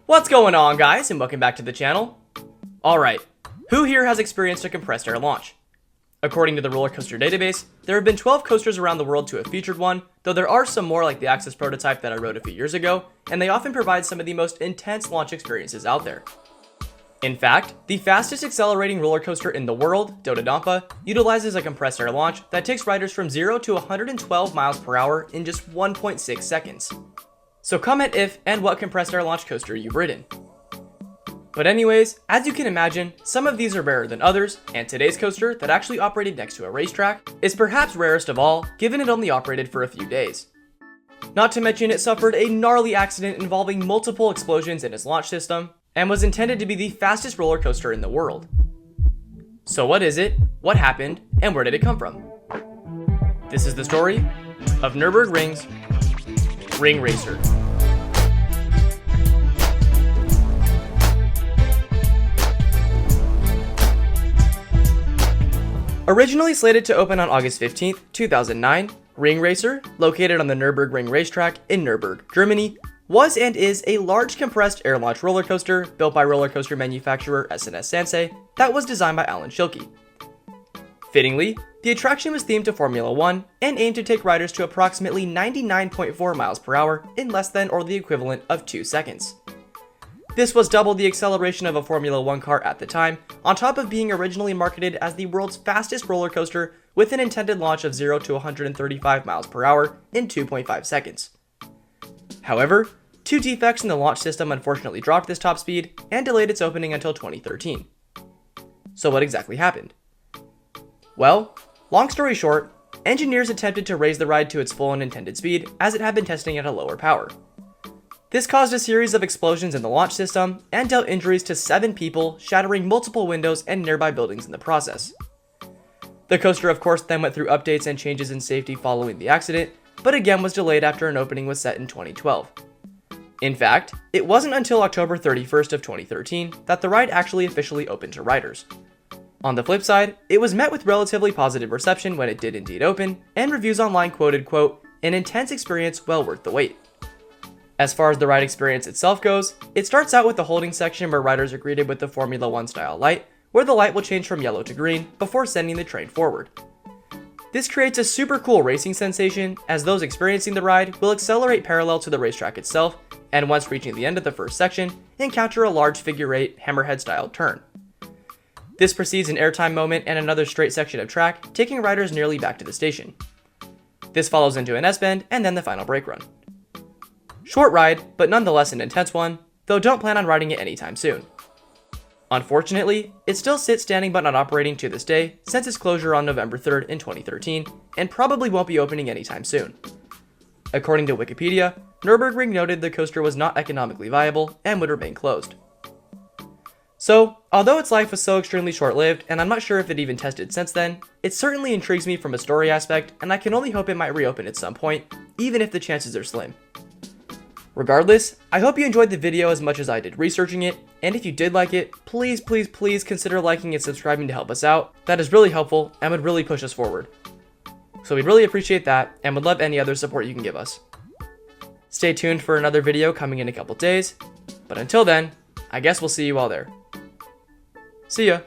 What's going on, guys, and welcome back to the channel. Alright, who here has experienced a compressed air launch? According to the roller coaster database, there have been 12 coasters around the world to have featured one, though there are some more like the Axis prototype that I rode a few years ago, and they often provide some of the most intense launch experiences out there. In fact, the fastest accelerating roller coaster in the world, Do-dodonpa, utilizes a compressed air launch that takes riders from 0 to 112 miles per hour in just 1.6 seconds. So comment if and what compressed air launch coaster you've ridden. But anyways, as you can imagine, some of these are rarer than others, and today's coaster, that actually operated next to a racetrack, is perhaps rarest of all, given it only operated for a few days. Not to mention it suffered a gnarly accident involving multiple explosions in its launch system, and was intended to be the fastest roller coaster in the world. So what is it, what happened, and where did it come from? This is the story of Nürburgring's Ring Racer. Originally slated to open on August 15, 2009, Ring Racer, located on the Nürburgring racetrack in Nürburgring, Germany, was and is a large compressed air launch roller coaster built by roller coaster manufacturer S&S Sansei that was designed by Alan Schilke. Fittingly, the attraction was themed to Formula 1 and aimed to take riders to approximately 99.4 miles per hour in less than or the equivalent of 2 seconds. This was double the acceleration of a Formula 1 car at the time, on top of being originally marketed as the world's fastest roller coaster with an intended launch of 0 to 135 miles per hour in 2.5 seconds. However, 2 defects in the launch system unfortunately dropped this top speed and delayed its opening until 2013. So what exactly happened? Well, long story short, engineers attempted to raise the ride to its full and intended speed as it had been testing at a lower power. This caused a series of explosions in the launch system and dealt injuries to 7 people, shattering multiple windows and nearby buildings in the process. The coaster of course then went through updates and changes in safety following the accident, but again was delayed after an opening was set in 2012. In fact, it wasn't until October 31st of 2013 that the ride actually officially opened to riders. On the flip side, it was met with relatively positive reception when it did indeed open, and reviews online quoted, quote, "an intense experience well worth the wait." As far as the ride experience itself goes, it starts out with the holding section where riders are greeted with the Formula 1 style light, where the light will change from yellow to green before sending the train forward. This creates a super cool racing sensation, as those experiencing the ride will accelerate parallel to the racetrack itself, and once reaching the end of the first section, encounter a large figure-8 hammerhead style turn. This precedes an airtime moment and another straight section of track, taking riders nearly back to the station. This follows into an S-bend and then the final brake run. Short ride, but nonetheless an intense one, though don't plan on riding it anytime soon. Unfortunately, it still sits standing but not operating to this day since its closure on November 3rd in 2013, and probably won't be opening anytime soon. According to Wikipedia, Nürburgring noted the coaster was not economically viable and would remain closed. So, although its life was so extremely short-lived, and I'm not sure if it even tested since then, it certainly intrigues me from a story aspect, and I can only hope it might reopen at some point, even if the chances are slim. Regardless, I hope you enjoyed the video as much as I did researching it, and if you did like it, please consider liking and subscribing to help us out. That is really helpful and would really push us forward. So we'd really appreciate that, and would love any other support you can give us. Stay tuned for another video coming in a couple days, but until then, I guess we'll see you all there. See ya!